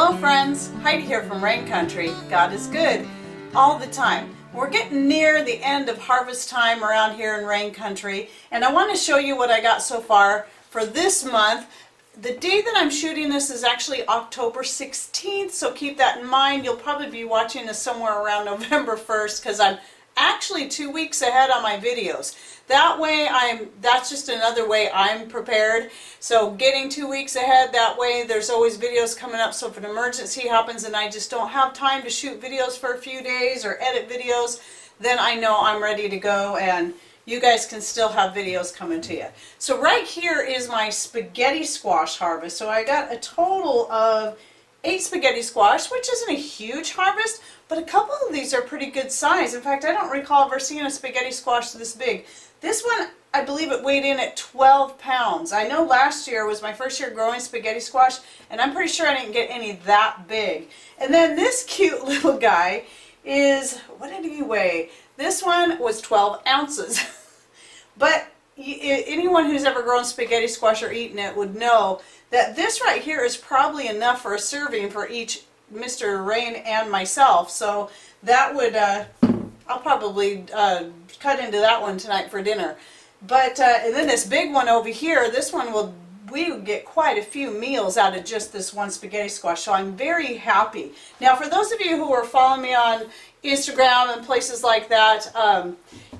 Hello friends, Heidi here from Rain Country. God is good all the time. We're getting near the end of harvest time around here in Rain Country, and I want to show you what I got so far for this month. The day that I'm shooting this is actually October 16th, so keep that in mind. You'll probably be watching this somewhere around November 1st because I'm actually 2 weeks ahead on my videos. That way that's just another way I'm prepared. So getting 2 weeks ahead, that way there's always videos coming up, so if an emergency happens and I just don't have time to shoot videos for a few days or edit videos, then I know I'm ready to go and you guys can still have videos coming to you. So right here is my spaghetti squash harvest. So I got a total of 8 spaghetti squash, which isn't a huge harvest, but a couple of these are pretty good size. In fact, I don't recall ever seeing a spaghetti squash this big. This one, I believe it weighed in at 12 pounds. I know last year was my first year growing spaghetti squash, and I'm pretty sure I didn't get any that big. And then this cute little guy is, what did he weigh? This one was 12 ounces. But anyone who's ever grown spaghetti squash or eaten it would know that this right here is probably enough for a serving for each Mr. Rain and myself. So that would, I'll probably cut into that one tonight for dinner. But and then this big one over here, this one we would get quite a few meals out of just this one spaghetti squash, so I'm very happy. Now for those of you who are following me on Instagram and places like that,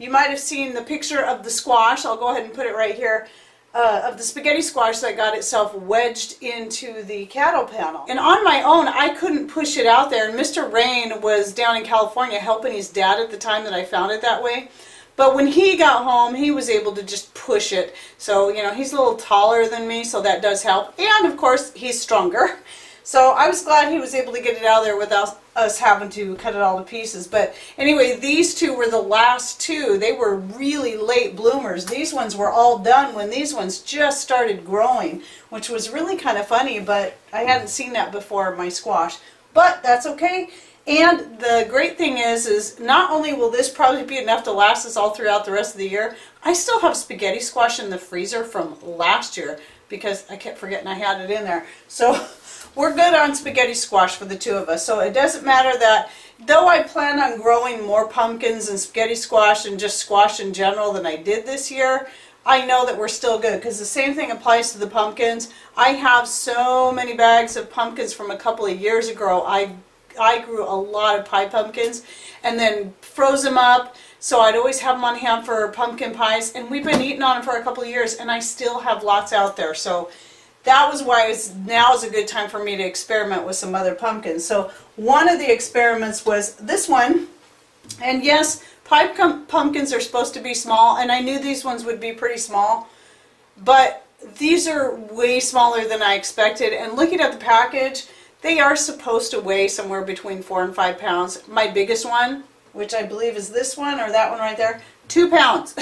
you might have seen the picture of the squash. I'll go ahead and put it right here, of the spaghetti squash that got itself wedged into the cattle panel. And on my own, I couldn't push it out there, and Mr. Rain was down in California helping his dad at the time that I found it that way. But when he got home, he was able to just push it. So, you know, he's a little taller than me, so that does help. And, of course, he's stronger. So I was glad he was able to get it out there without us having to cut it all to pieces. But anyway, these two were the last two. They were really late bloomers. These ones were all done when these ones just started growing, which was really kind of funny, but I hadn't seen that before in my squash. But that's okay. And the great thing is not only will this probably be enough to last us all throughout the rest of the year, I still have spaghetti squash in the freezer from last year because I kept forgetting I had it in there. So we're good on spaghetti squash for the two of us. So it doesn't matter that, though I plan on growing more pumpkins and spaghetti squash and just squash in general than I did this year, I know that we're still good because the same thing applies to the pumpkins. I have so many bags of pumpkins from a couple of years ago. I grew a lot of pie pumpkins and then froze them up, so I'd always have them on hand for pumpkin pies, and we've been eating on them for a couple of years and I still have lots out there. So that was why now is a good time for me to experiment with some other pumpkins. So one of the experiments was this one, and yes, pie pumpkins are supposed to be small, and I knew these ones would be pretty small, but these are way smaller than I expected. And looking at the package, they are supposed to weigh somewhere between 4 and 5 pounds. My biggest one, which I believe is this one or that one right there, 2 pounds.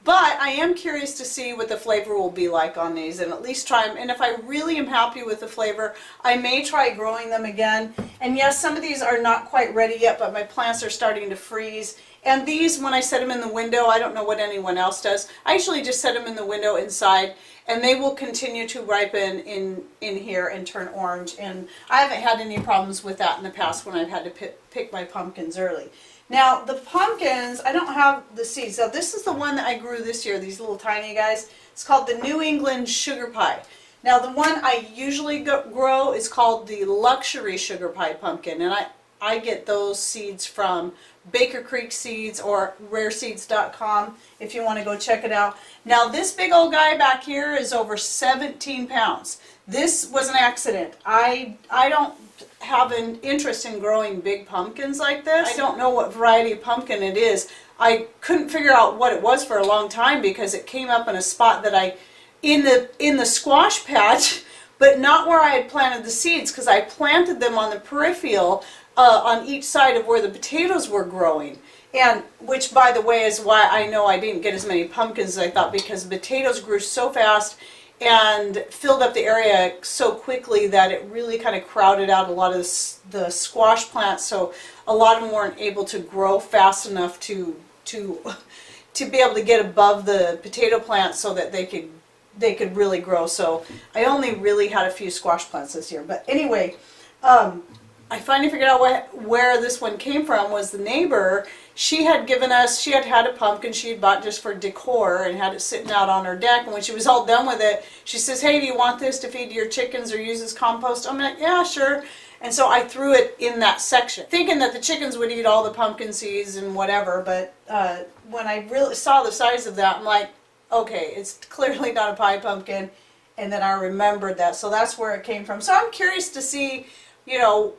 But I am curious to see what the flavor will be like on these, and at least try them. And if I really am happy with the flavor, I may try growing them again. And yes, some of these are not quite ready yet, but my plants are starting to freeze. And these, when I set them in the window, I don't know what anyone else does, I usually just set them in the window inside, and they will continue to ripen in here and turn orange. And I haven't had any problems with that in the past when I've had to pick my pumpkins early. Now the pumpkins, I don't have the seeds. Now this is the one that I grew this year, these little tiny guys. It's called the New England Sugar Pie. Now the one I usually grow is called the Luxury Sugar Pie Pumpkin, and I get those seeds from Baker Creek Seeds or rareseeds.com if you want to go check it out. Now this big old guy back here is over 17 pounds. This was an accident. I don't have an interest in growing big pumpkins like this. I don't know what variety of pumpkin it is. I couldn't figure out what it was for a long time because it came up in a spot that in the squash patch, but not where I had planted the seeds, because I planted them on the peripheral on each side of where the potatoes were growing. And which, by the way, is why I know I didn't get as many pumpkins as I thought, because the potatoes grew so fast and filled up the area so quickly that it really kind of crowded out a lot of the squash plants, so a lot of them weren't able to grow fast enough to be able to get above the potato plants so that they could they could really grow. So I only really had a few squash plants this year. But anyway, I finally figured out where this one came from. Was the neighbor. She had given us, she had a pumpkin she had bought just for decor and had it sitting out on her deck. And when she was all done with it, she says, hey, do you want this to feed your chickens or use as compost? I'm like, yeah, sure. And so I threw it in that section, thinking that the chickens would eat all the pumpkin seeds and whatever. But when I really saw the size of that, I'm like, okay, it's clearly not a pie pumpkin. And then I remembered that. So that's where it came from. So I'm curious to see, you know,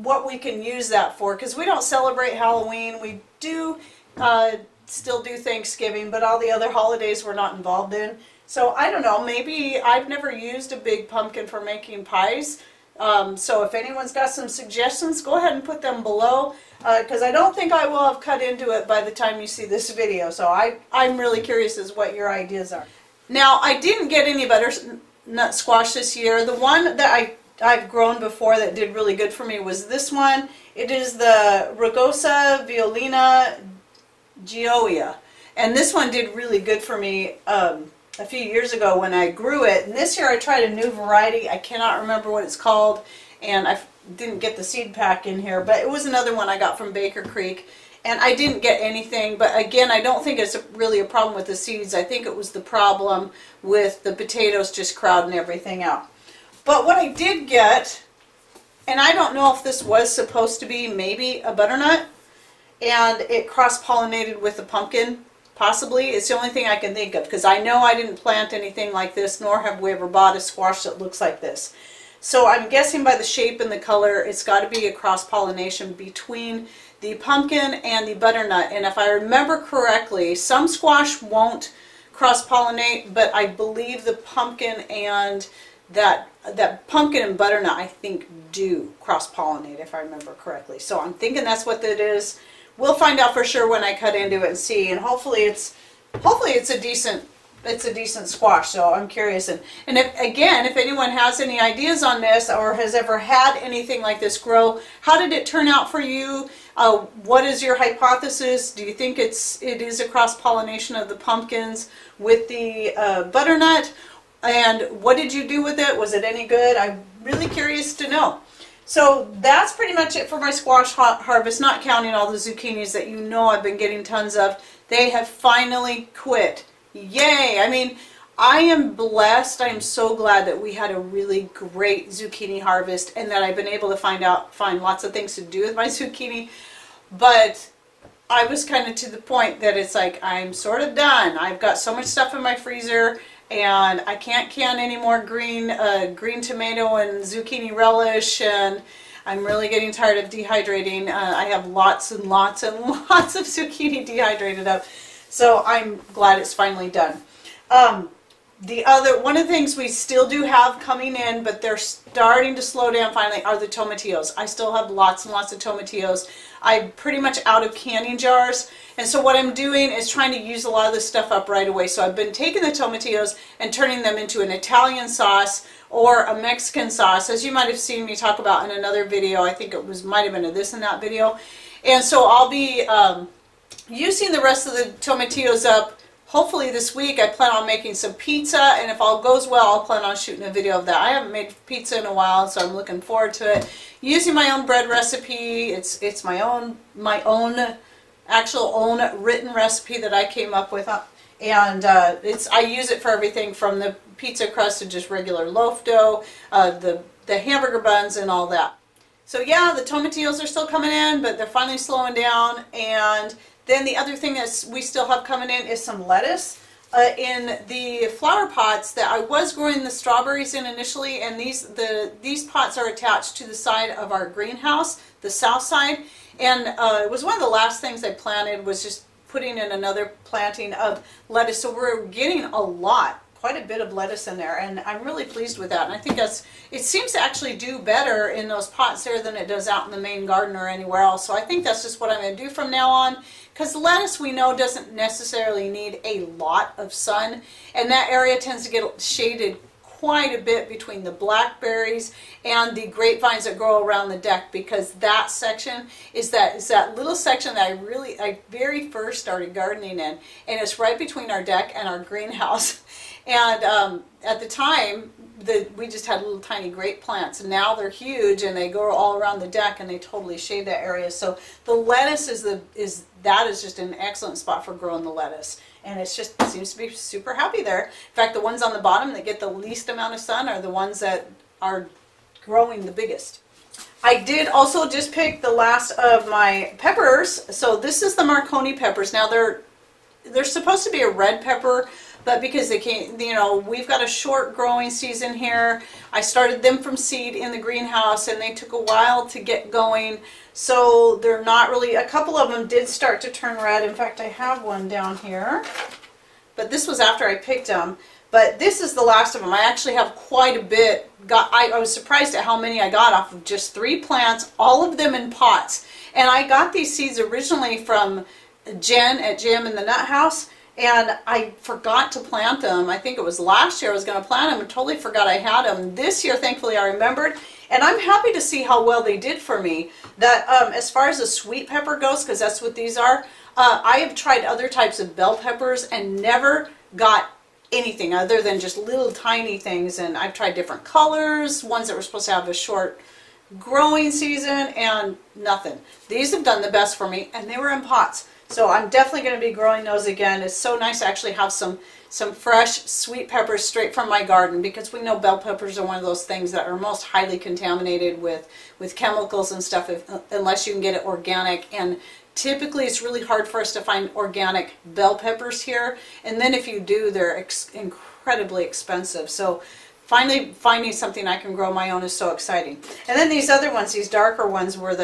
what we can use that for, because we don't celebrate Halloween. We do still do Thanksgiving, but all the other holidays we're not involved in. So I don't know, maybe I've never used a big pumpkin for making pies. So if anyone's got some suggestions, go ahead and put them below, because I don't think I will have cut into it by the time you see this video. So I'm really curious as what your ideas are. Now, I didn't get any butternut squash this year. The one that I've grown before that did really good for me was this one. It is the Rugosa Violina Gioia. And this one did really good for me a few years ago when I grew it. And this year I tried a new variety. I cannot remember what it's called. And I didn't get the seed pack in here. But it was another one I got from Baker Creek. And I didn't get anything. But again, I don't think it's really a problem with the seeds. I think it was the problem with the potatoes just crowding everything out. But what I did get, and I don't know if this was supposed to be maybe a butternut, and it cross-pollinated with a pumpkin, possibly. It's the only thing I can think of, because I know I didn't plant anything like this, nor have we ever bought a squash that looks like this. So I'm guessing by the shape and the color, it's got to be a cross-pollination between the pumpkin and the butternut. And if I remember correctly, some squash won't cross-pollinate, but I believe the pumpkin and that pumpkin and butternut, I think, do cross-pollinate, if I remember correctly. So I'm thinking that's what that is. We'll find out for sure when I cut into it and see. And hopefully it's a decent squash. So I'm curious. And if anyone has any ideas on this or has ever had anything like this grow, how did it turn out for you? What is your hypothesis? Do you think it is a cross-pollination of the pumpkins with the butternut? And what did you do with it? Was it any good? I'm really curious to know. So that's pretty much it for my squash harvest, not counting all the zucchinis that you know I've been getting tons of. They have finally quit. Yay! I mean, I am blessed. I am so glad that we had a really great zucchini harvest and that I've been able to find lots of things to do with my zucchini. But I was kind of to the point that it's like, I'm sort of done. I've got so much stuff in my freezer, and I can't can any more green tomato and zucchini relish, and I'm really getting tired of dehydrating. I have lots and lots and lots of zucchini dehydrated up, so I'm glad it's finally done. One of the things we still do have coming in, but they're starting to slow down finally, are the tomatillos. I still have lots and lots of tomatillos. I'm pretty much out of canning jars, and so what I'm doing is trying to use a lot of this stuff up right away. So I've been taking the tomatillos and turning them into an Italian sauce or a Mexican sauce, as you might have seen me talk about in another video. I think it might have been a this and that video. And so I'll be using the rest of the tomatillos up. Hopefully this week. I plan on making some pizza, and if all goes well, I'll plan on shooting a video of that. I haven't made pizza in a while, so I'm looking forward to it. Using my own bread recipe. It's my own actual written recipe that I came up with, and I use it for everything from the pizza crust to just regular loaf dough, the hamburger buns, and all that. So yeah, the tomatillos are still coming in, but they're finally slowing down. And then the other thing that we still have coming in is some lettuce in the flower pots that I was growing the strawberries in initially, and these pots are attached to the side of our greenhouse, the south side, and it was one of the last things I planted, was just putting in another planting of lettuce. So we're getting quite a bit of lettuce in there, and I'm really pleased with that. And I think it seems to actually do better in those pots there than it does out in the main garden or anywhere else. So I think that's just what I'm going to do from now on, because lettuce, we know, doesn't necessarily need a lot of sun, and that area tends to get shaded quite a bit between the blackberries and the grapevines that grow around the deck, because that section is that little section that I very first started gardening in, and it's right between our deck and our greenhouse. And at the time, we just had little tiny grape plants, and now they're huge and they go all around the deck and they totally shade that area. So the lettuce is just an excellent spot for growing the lettuce, and it seems to be super happy there. In fact, the ones on the bottom that get the least amount of sun are the ones that are growing the biggest. I did also just pick the last of my peppers. So this is the Marconi peppers. Now they're supposed to be a red pepper, but because they can't, you know, we've got a short growing season here. I started them from seed in the greenhouse and they took a while to get going. So they're not really, a couple of them did start to turn red. In fact, I have one down here, but this was after I picked them. But this is the last of them. I actually have quite a bit. I was surprised at how many I got off of just 3 plants, all of them in pots. And I got these seeds originally from Jen at Jim in the Nut House, and I forgot to plant them. I think it was last year I was going to plant them and totally forgot I had them. This year, thankfully, I remembered, and I'm happy to see how well they did for me. That as far as the sweet pepper goes, because that's what these are, I have tried other types of bell peppers and never got anything other than just little tiny things. And I've tried different colors, ones that were supposed to have a short growing season, and nothing. These have done the best for me, and they were in pots. So I'm definitely going to be growing those again. It's so nice to actually have some fresh sweet peppers straight from my garden, because we know bell peppers are one of those things that are most highly contaminated with chemicals and stuff unless you can get it organic. And typically it's really hard for us to find organic bell peppers here. And then if you do, they're incredibly expensive. So finally finding something I can grow my own is so exciting. And then these other ones, these darker ones, were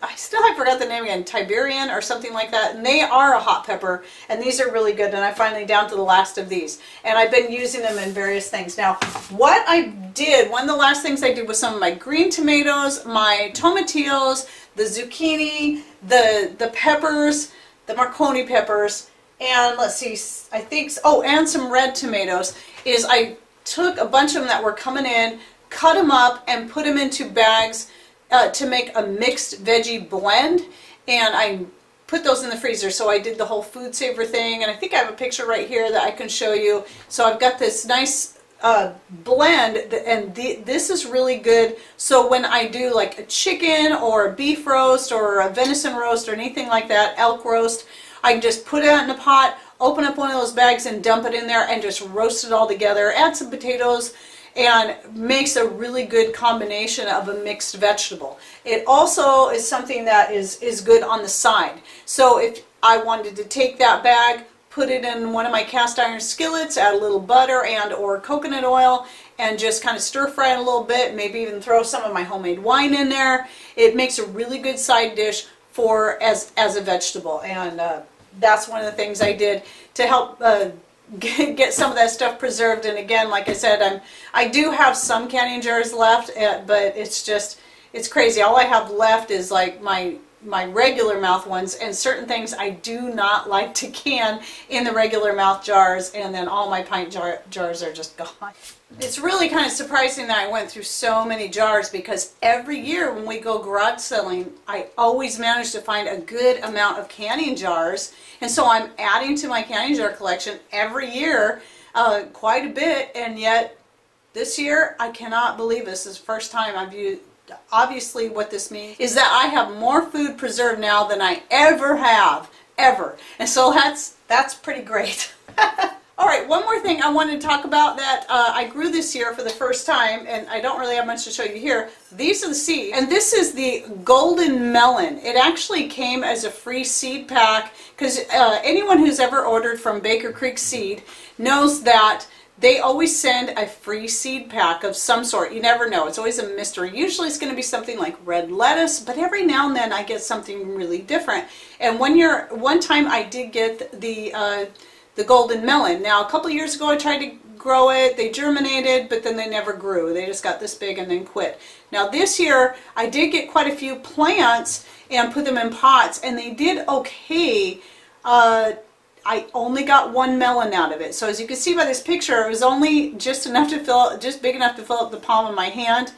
I forgot the name again, Tiberian or something like that. And they are a hot pepper, and these are really good. And I'm finally down to the last of these. And I've been using them in various things. Now, what I did, one of the last things I did was some of my green tomatoes, my tomatillos, the zucchini, the peppers, the Marconi peppers, and let's see, I think, oh, and some red tomatoes, is I took a bunch of them that were coming in, cut them up, and put them into bags to make a mixed veggie blend, and I put those in the freezer. So I did the whole food saver thing, and I think I have a picture right here that I can show you. So I've got this nice blend, and this is really good. So when I do like a chicken or a beef roast or a venison roast or anything like that, elk roast, I can just put it in a pot, open up one of those bags and dump it in there and just roast it all together, add some potatoes, and makes a really good combination of a mixed vegetable. It also is something that is good on the side. So if I wanted to take that bag, put it in one of my cast iron skillets, add a little butter and or coconut oil, and just kind of stir fry it a little bit, maybe even throw some of my homemade wine in there. It makes a really good side dish for as a vegetable, and that's one of the things I did to help get some of that stuff preserved. And again, like I said, I do have some canning jars left, but it's crazy. All I have left is like my regular mouth ones, and certain things I do not like to can in the regular mouth jars, and then all my pint jars are just gone. It's really kind of surprising that I went through so many jars, because every year when we go garage selling, I always manage to find a good amount of canning jars, and so I'm adding to my canning jar collection every year quite a bit. And yet this year I cannot believe this is the first time I've used. Obviously what this means is that I have more food preserved now than I ever have, ever. And so that's pretty great. Alright, one more thing I wanted to talk about that I grew this year for the first time, and I don't really have much to show you here. These are the seeds, and this is the golden melon. It actually came as a free seed pack, because anyone who's ever ordered from Baker Creek Seed knows that they always send a free seed pack of some sort. You never know. It's always a mystery. Usually it's going to be something like red lettuce, but every now and then I get something really different. And one time I did get the golden melon. Now, a couple years ago I tried to grow it. They germinated, but then they never grew. They just got this big and then quit. Now this year I did get quite a few plants and put them in pots, and they did okay. I only got one melon out of it. So as you can see by this picture, it was only just big enough to fill up the palm of my hand.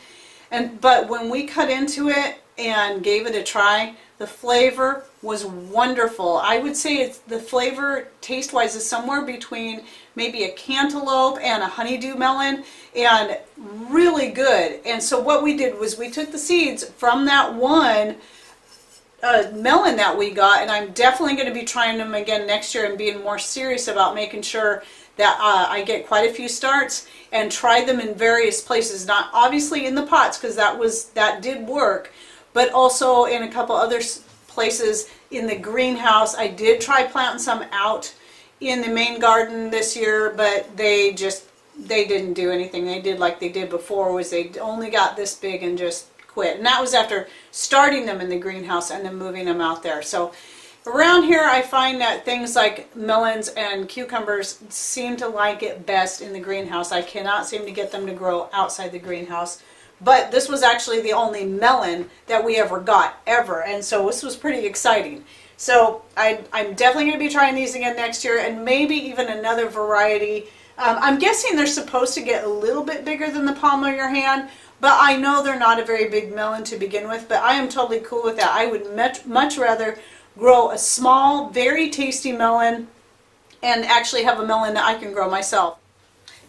But when we cut into it, and gave it a try. The flavor was wonderful. I would say the flavor taste-wise is somewhere between maybe a cantaloupe and a honeydew melon, and really good. And so what we did was we took the seeds from that one melon that we got, and I'm definitely going to be trying them again next year and being more serious about making sure that I get quite a few starts and try them in various places, not obviously in the pots because that did work, but also in a couple other places in the greenhouse. I did try planting some out in the main garden this year, but they didn't do anything. They did like they did before, was they only got this big and just quit. And that was after starting them in the greenhouse and then moving them out there. So around here I find that things like melons and cucumbers seem to like it best in the greenhouse. I cannot seem to get them to grow outside the greenhouse. But this was actually the only melon that we ever got, ever. And so this was pretty exciting. So I'm definitely going to be trying these again next year, and maybe even another variety. I'm guessing they're supposed to get a little bit bigger than the palm of your hand, but I know they're not a very big melon to begin with, but I am totally cool with that. I would much rather grow a small, very tasty melon and actually have a melon that I can grow myself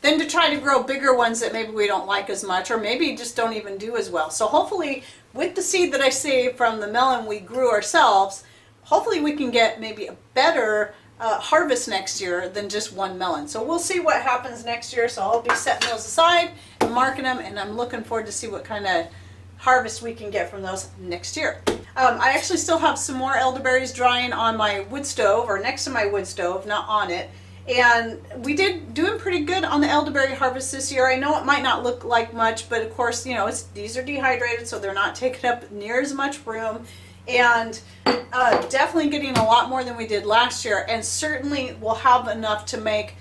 than to try to grow bigger ones that maybe we don't like as much or maybe just don't even do as well. So hopefully with the seed that I saved from the melon we grew ourselves, hopefully we can get maybe a better harvest next year than just one melon. So we'll see what happens next year. So I'll be setting those aside and marking them, and I'm looking forward to see what kind of harvest we can get from those next year. I actually still have some more elderberries drying on my wood stove, or next to my wood stove, not on it. And we doing pretty good on the elderberry harvest this year. I know it might not look like much, but of course, you know, these are dehydrated, so they're not taking up near as much room. And definitely getting a lot more than we did last year, and certainly we'll have enough to make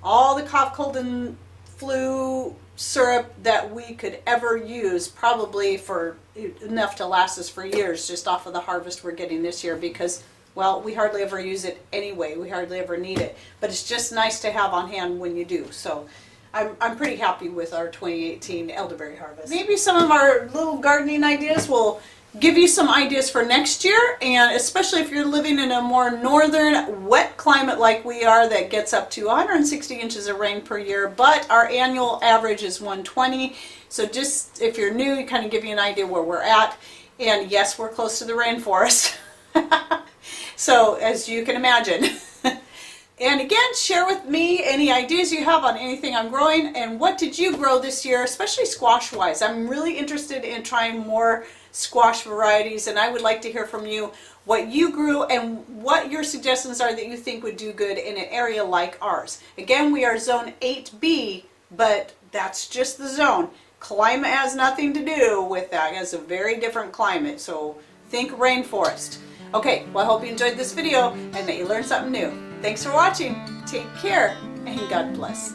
all the cough, cold, and flu syrup that we could ever use, probably for enough to last us for years, just off of the harvest we're getting this year, because, well, we hardly ever use it anyway. We hardly ever need it, but it's just nice to have on hand when you do. So I'm pretty happy with our 2018 elderberry harvest. Maybe some of our little gardening ideas will give you some ideas for next year, and especially if you're living in a more northern, wet climate like we are that gets up to 160 inches of rain per year, but our annual average is 120. So just if you're new, you kind of give you an idea where we're at. And yes, we're close to the rainforest. So as you can imagine. And again, share with me any ideas you have on anything I'm growing, and what did you grow this year, especially squash wise. I'm really interested in trying more squash varieties, and I would like to hear from you what you grew and what your suggestions are that you think would do good in an area like ours. Again, we are zone 8B, but that's just the zone. Climate has nothing to do with that. It's a very different climate, so think rainforest. Okay, well, I hope you enjoyed this video and that you learned something new. Thanks for watching. Take care, and God bless.